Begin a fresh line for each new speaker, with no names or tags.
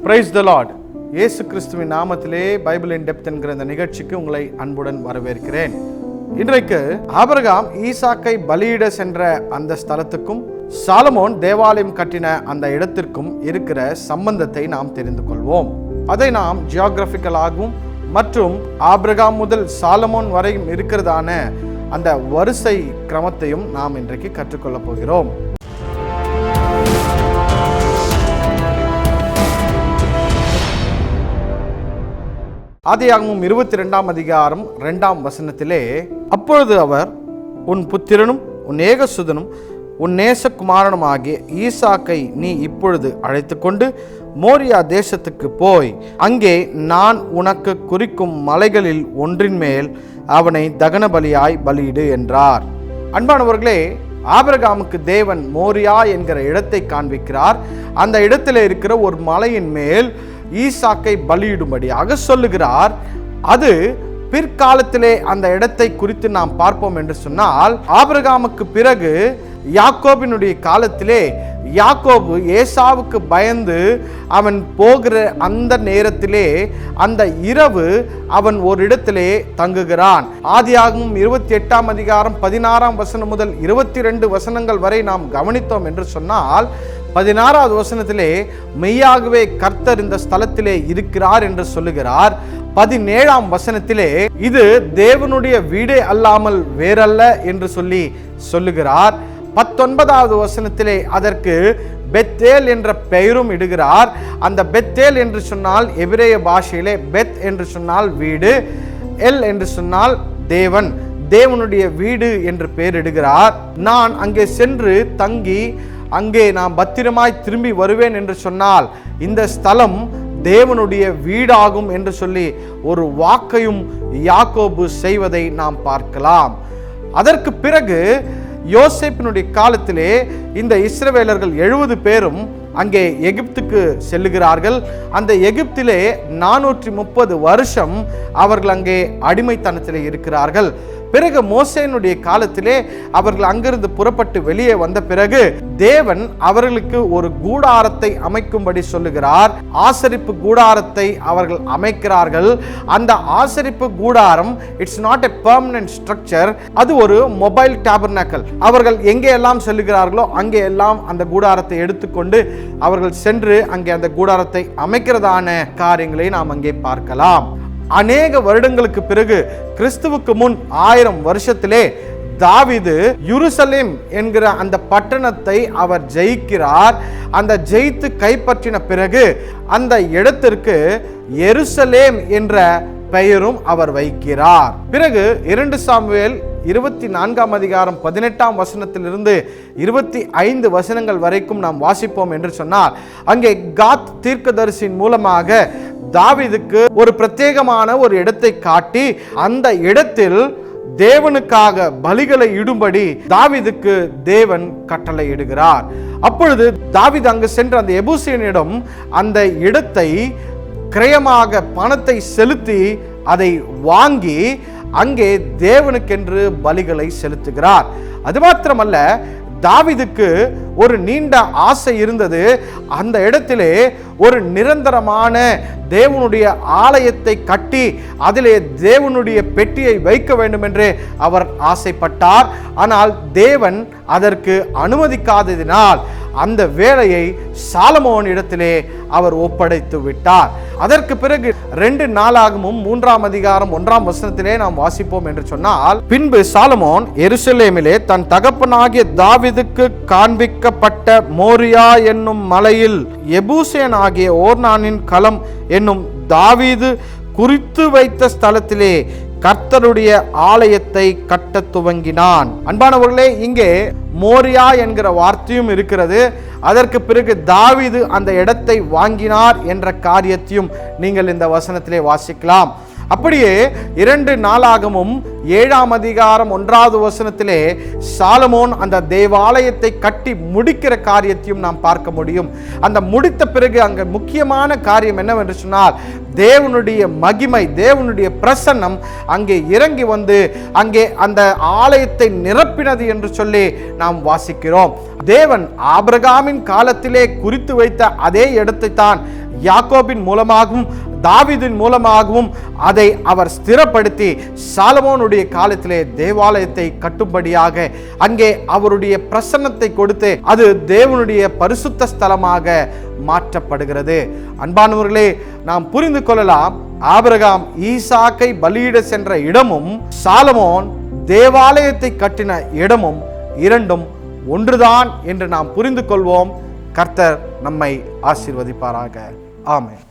Praise the Lord. இயேசு கிறிஸ்துவின் நாமத்திலே பைபிள் இன் டெப்த் என்கிற இந்த நிகழ்ச்சிக்கு உங்களை அன்புடன் வரவேற்கிறேன். இன்றைக்கு ஆபிரகாம் ஈசாக்கை பலியிட சென்ற அந்த ஸ்தலத்துக்கும் சாலமோன் தேவாலயம் கட்டின அந்த இடத்திற்கும் இருக்கிற சம்பந்தத்தை நாம் தெரிந்து கொள்வோம். அதை நாம் ஜியோகிராபிக்கலாகவும் மற்றும் ஆபிரகாம் முதல் சாலமோன் வரையும் இருக்கிறதான அந்த வரிசை கிரமத்தையும் நாம் இன்றைக்கு கற்றுக்கொள்ளப் போகிறோம். ஆதியாகமம் 22ஆம் அதிகாரம் 2ஆம் வசனத்திலே, அப்பொழுது அவர், உன் புத்திரனும் உன் ஏகசுதனும் உன் நேசகுமாரனும் ஆகிய ஈசாக்கை நீ இப்பொழுது அழைத்து கொண்டு மோரியா தேசத்துக்கு போய் அங்கே நான் உனக்கு குறிக்கும் மலைகளில் ஒன்றின் மேல் அவனை தகன பலியாய் பலியிடு என்றார். அன்பானவர்களே, ஆபிரகாமுக்கு தேவன் மோரியா என்கிற இடத்தை காண்பிக்கிறார். அந்த இடத்துல இருக்கிற ஒரு மலையின் மேல் ஈசாக்கை பலியிடும்படியாக சொல்லுகிறார். அது பிற்காலத்திலே அந்த இடத்தை குறித்து நாம் பார்ப்போம் என்று சொன்னால், ஆபிரகாமுக்கு பிறகு யாக்கோபினுடைய காலத்திலே யாக்கோபு ஏசாவுக்கு பயந்து அவன் போகிற அந்த நேரத்திலே அந்த இரவு அவன் ஒரு இடத்திலே தங்குகிறான். ஆதியாகமம் 28ஆம் அதிகாரம் 16ஆம் வசனம் முதல் 22 வசனங்கள் வரை நாம் கவனித்தோம் என்று சொன்னால், 16வது வசனத்திலே மெய்யாகவே கர்த்தர் இந்த ஸ்தலத்திலே இருக்கிறார் என்று சொல்லுகிறார். 17ஆம் வசனத்திலே இது தேவனுடைய வீடே அல்லாமல் வேறல்ல என்று சொல்லுகிறார். 19வது வசனத்திலே அதற்கு பெத்தேல் என்ற பெயரும் இடுகிறார். அந்த பெத்தேல் என்று சொன்னால் எபிரேய பாஷையிலே பெத் என்று சொன்னால் வீடு, எல் என்று சொன்னால் தேவன், தேவனுடைய வீடு என்று பெயரிடுகிறார். நான் அங்கே சென்று தங்கி அங்கே நான் பத்திரமாய் திரும்பி வருவேன் என்று சொன்னால் இந்த ஸ்தலம் தேவனுடைய வீடாகும் என்று சொல்லி ஒரு வாக்கையும் யாக்கோபு செய்வதை நாம் பார்க்கலாம். அதற்கு பிறகு யோசேப்பினுடைய காலத்திலே இந்த இஸ்ரவேலர்கள் 70 பேரும் அங்கே எகிப்துக்கு செல்லுகிறார்கள். அந்த எகிப்திலே 430 வருஷம் அவர்கள் அங்கே அடிமைத்தனத்திலே இருக்கிறார்கள். பிறகு மோசேனுடைய காலத்திலே அவர்கள் அங்கிருந்து புறப்பட்டு வெளியே வந்த பிறகு தேவன் அவர்களுக்கு ஒரு கூடாரத்தை அமைக்கும்படி சொல்லுகிறார். ஆசரிப்பு கூடாரத்தை அவர்கள் அமைக்கிறார்கள். அந்த ஆசரிப்பு கூடாரம் it's not a permanent structure, அது ஒரு மொபைல் டாபர்னாக்கல். அவர்கள் எங்கே எல்லாம் செல்லுகிறார்களோ அங்கே எல்லாம் அந்த கூடாரத்தை எடுத்துக்கொண்டு அவர்கள் சென்று அங்கே அந்த கூடாரத்தை அமைக்கிறதான காரியங்களை நாம் அங்கே பார்க்கலாம். அநேக வருடங்களுக்கு பிறகு, கிறிஸ்துவுக்கு முன் 1000 வருஷத்திலே தாவீது எருசலேம் என்கிற அந்த பட்டணத்தை அவர் ஜெயிக்கிறார். அந்த ஜெயித்து கைப்பற்றின பிறகு அந்த இடத்திற்கு எருசலேம் என்ற பெயரும் அவர் வைக்கிறார். பிறகு 2 சாமுவேல் 24ஆம் அதிகாரம் 18ஆம் வசனத்திலிருந்து 25 வசனங்கள் வரைக்கும் நாம் வாசிப்போம் என்று சொன்னால், அங்கே காத் தீர்க்கதரிசியின் மூலமாக தாவீதுக்கு ஒரு பிரத்யேகமான ஒரு இடத்தை காட்டி அந்த இடத்தில் தேவனுக்காக பலிகளை இடும்படி தாவீதுக்கு தேவன் கட்டளை இடுகிறார். அப்பொழுது தாவீது அங்கு சென்று அந்த எபூசியனிடம் அந்த இடத்தை கிரயமாக பணத்தை செலுத்தி அதை வாங்கி அங்கே தேவனுக்கென்று பலிகளை செலுத்துகிறார். அது மாத்திரமல்ல, தாவீதுக்கு ஒரு நீண்ட ஆசை இருந்தது. அந்த இடத்திலே ஒரு நிரந்தரமான தேவனுடைய ஆலயத்தை கட்டி அதிலே தேவனுடைய பெட்டியை வைக்க வேண்டும் என்று அவர் ஆசைப்பட்டார். ஆனால் தேவன் அதற்கு அனுமதிக்காததினால் அந்த வேலையை சாலமோன் இடத்திலே அவர் ஒப்படைத்து விட்டார். அதற்கு பிறகு 2 நாளாகமும் 3ஆம் அதிகாரம் 1ஆம் வசனத்திலே நாம் வாசிப்போம் என்று சொன்னால், பின்பு சாலமோன் எருசலேமிலே தன் தகப்பனாகிய தாவீதுக்கு காண்பிக்கப்பட்ட மோரியா என்னும் மலையில் எபூசியன் ஆகிய ஓர்னானின் களம் என்னும் தாவீது குறித்து வைத்த ஸ்தலத்திலே கர்த்தருடைய ஆலயத்தை கட்ட துவங்கினான். அன்பானவர்களே, இங்கே மோரியா என்கிற வார்த்தையும் இருக்கிறது. அதற்கு பிறகு தாவீது அந்த இடத்தை வாங்கினார் என்ற காரியத்தையும் நீங்கள் இந்த வசனத்திலே வாசிக்கலாம். அப்படியே 2 நாளாகமும் 7ஆம் அதிகாரம் 1வது வசனத்திலே சாலமோன் அந்த தேவாலயத்தை கட்டி முடிக்கிற காரியத்தையும் நாம் பார்க்க முடியும். அந்த முடித்த பிறகு அங்க முக்கியமான காரியம் என்னவென்று சொன்னால், தேவனுடைய மகிமை, தேவனுடைய பிரசன்னம் அங்கே இறங்கி வந்து அங்கே அந்த ஆலயத்தை நிரப்பினது என்று சொல்லி நாம் வாசிக்கிறோம். தேவன் ஆபிரகாமின் காலத்திலே குறித்து வைத்த அதே இடத்தை தான் யாக்கோபின் மூலமாகவும் தாவீதின் மூலமாகவும் அதை அவர் ஸ்திரப்படுத்தி சாலமோனுடைய காலத்திலே தேவாலயத்தை கட்டும்படியாக அங்கே அவருடைய பிரசன்னத்தை கொடுத்து அது தேவனுடைய பரிசுத்த ஸ்தலமாக மாற்றப்படுகிறது. அன்பானவர்களே, நாம் புரிந்து கொள்ளலாம், ஆபிரகாம் ஈசாக்கை பலியிட சென்ற இடமும் சாலமோன் தேவாலயத்தை கட்டின இடமும் இரண்டும் ஒன்றுதான் என்று நாம் புரிந்து கொள்வோம். கர்த்தர் நம்மை ஆசீர்வதிப்பாராக. ஆமென்.